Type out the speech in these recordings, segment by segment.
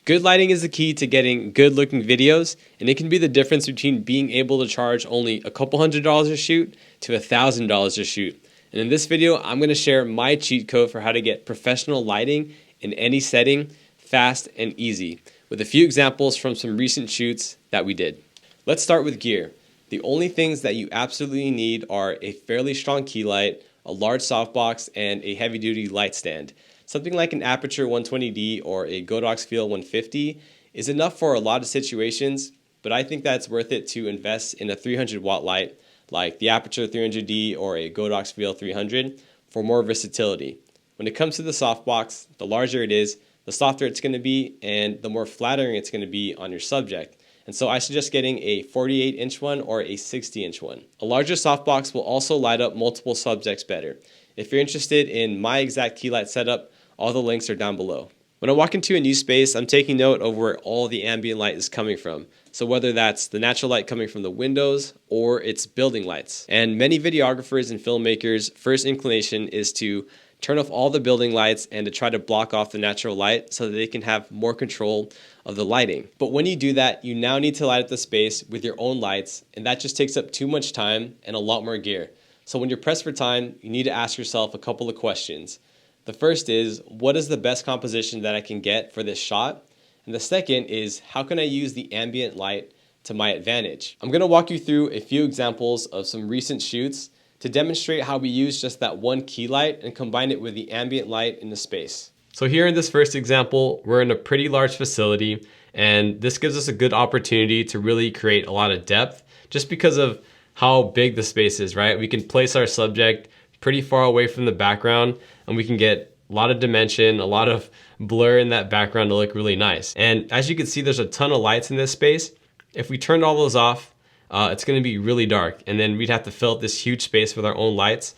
Good lighting is the key to getting good looking videos, and it can be the difference between being able to charge only a couple $100s a shoot to $1,000 a shoot. And in this video, I'm going to share my cheat code for how to get professional lighting in any setting, fast and easy, with a few examples from some recent shoots that we did. Let's start with gear. The only things that you absolutely need are a fairly strong key light, a large softbox, and a heavy-duty light stand. Something like an Aperture 120D or a Godox VL150 is enough for a lot of situations, but I think that's worth it to invest in a 300-watt light like the Aperture 300D or a Godox VL300 for more versatility. When it comes to the softbox, the larger it is, the softer it's going to be, and the more flattering it's going to be on your subject. And so I suggest getting a 48-inch one or a 60-inch one. A larger softbox will also light up multiple subjects better. If you're interested in my exact key light setup, all the links are down below. When I walk into a new space, I'm taking note of where all the ambient light is coming from. So whether that's the natural light coming from the windows or it's building lights. And many videographers and filmmakers' first inclination is to turn off all the building lights and to try to block off the natural light so that they can have more control of the lighting. But when you do that, you now need to light up the space with your own lights, and that just takes up too much time and a lot more gear. So when you're pressed for time, you need to ask yourself a couple of questions. The first is, what is the best composition that I can get for this shot? And the second is, how can I use the ambient light to my advantage? I'm going to walk you through a few examples of some recent shoots to demonstrate how we use just that one key light and combine it with the ambient light in the space. So here in this first example, we're in a pretty large facility, and this gives us a good opportunity to really create a lot of depth just because of how big the space is, right? We can place our subject pretty far away from the background, and we can get a lot of dimension, a lot of blur in that background to look really nice. And as you can see, there's a ton of lights in this space. If we turned all those off, it's going to be really dark, and then we'd have to fill up this huge space with our own lights.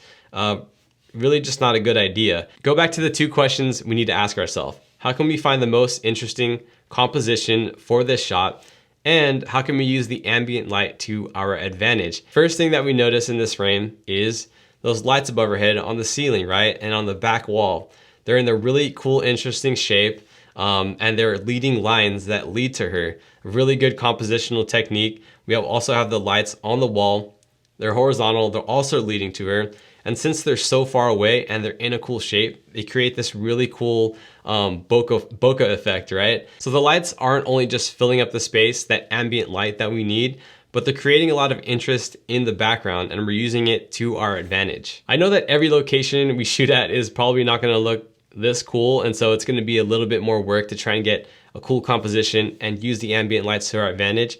Really just not a good idea. Go back to the two questions we need to ask ourselves. How can we find the most interesting composition for this shot? And how can we use the ambient light to our advantage? First thing that we notice in this frame is those lights above our head on the ceiling, right? And on the back wall. They're in a really cool, interesting shape. And they're leading lines that lead to her. Really good compositional technique. We also have the lights on the wall. They're horizontal, they're also leading to her. And since they're so far away and they're in a cool shape, they create this really cool bokeh effect, right? So the lights aren't only just filling up the space, that ambient light that we need, but they're creating a lot of interest in the background, and we're using it to our advantage. I know that every location we shoot at is probably not gonna look this cool, and so it's gonna be a little bit more work to try and get a cool composition and use the ambient lights to our advantage.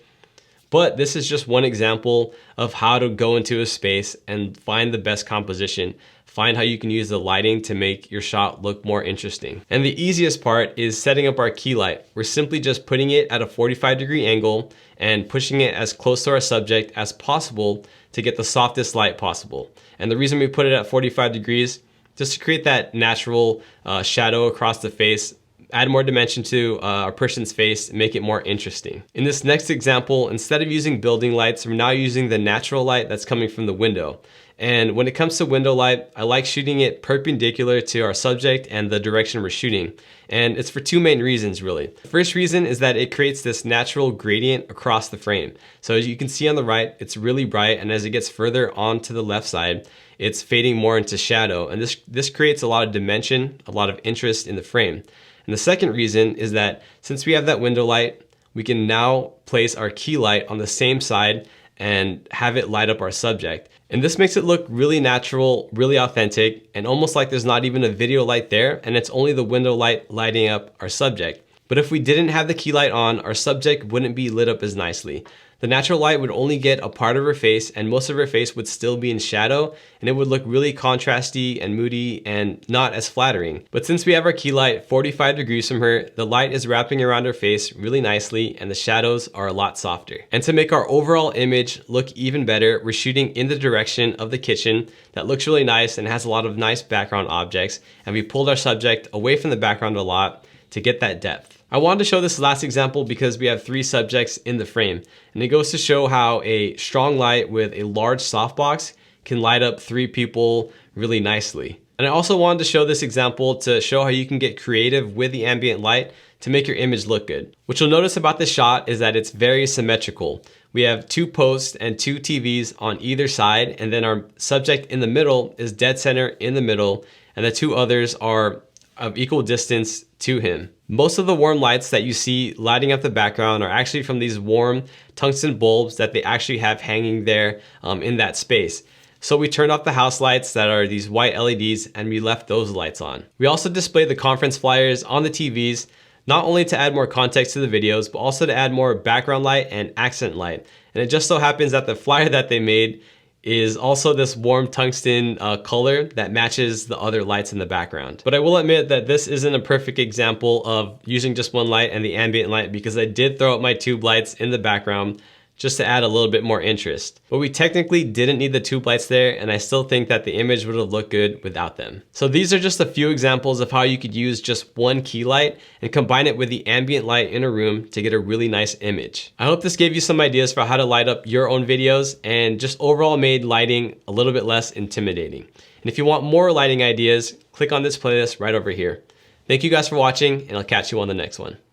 But this is just one example of how to go into a space and find the best composition. Find how you can use the lighting to make your shot look more interesting. And the easiest part is setting up our key light. We're simply just putting it at a 45-degree angle and pushing it as close to our subject as possible to get the softest light possible. And the reason we put it at 45 degrees, just to create that natural shadow across the face, add more dimension to a person's face, make it more interesting. In this next example, instead of using building lights, we're now using the natural light that's coming from the window. And when it comes to window light, I like shooting it perpendicular to our subject and the direction we're shooting. And it's for two main reasons, really. The first reason is that it creates this natural gradient across the frame. So as you can see on the right, it's really bright, and as it gets further on to the left side, it's fading more into shadow. And this creates a lot of dimension, a lot of interest in the frame. And the second reason is that since we have that window light, we can now place our key light on the same side and have it light up our subject. And this makes it look really natural, really authentic, and almost like there's not even a video light there, and it's only the window light lighting up our subject. But if we didn't have the key light on, our subject wouldn't be lit up as nicely. The natural light would only get a part of her face, and most of her face would still be in shadow, and it would look really contrasty and moody and not as flattering. But since we have our key light 45 degrees from her, the light is wrapping around her face really nicely, and the shadows are a lot softer. And to make our overall image look even better, we're shooting in the direction of the kitchen that looks really nice and has a lot of nice background objects, and we pulled our subject away from the background a lot to get that depth. I wanted to show this last example because we have three subjects in the frame, and it goes to show how a strong light with a large softbox can light up three people really nicely. And I also wanted to show this example to show how you can get creative with the ambient light to make your image look good. What you'll notice about this shot is that it's very symmetrical. We have 2 posts and 2 TVs on either side, and then our subject in the middle is dead center in the middle, and the 2 others are of equal distance to him. Most of the warm lights that you see lighting up the background are actually from these warm tungsten bulbs that they actually have hanging there in that space. So we turned off the house lights that are these white LEDs and we left those lights on. We also displayed the conference flyers on the TVs, not only to add more context to the videos, but also to add more background light and accent light. And it just so happens that the flyer that they made is also this warm tungsten color that matches the other lights in the background. But I will admit that this isn't a perfect example of using just one light and the ambient light, because I did throw out my tube lights in the background just to add a little bit more interest. But we technically didn't need the tube lights there, and I still think that the image would have looked good without them. So these are just a few examples of how you could use just one key light and combine it with the ambient light in a room to get a really nice image. I hope this gave you some ideas for how to light up your own videos and just overall made lighting a little bit less intimidating. And if you want more lighting ideas, click on this playlist right over here. Thank you guys for watching, and I'll catch you on the next one.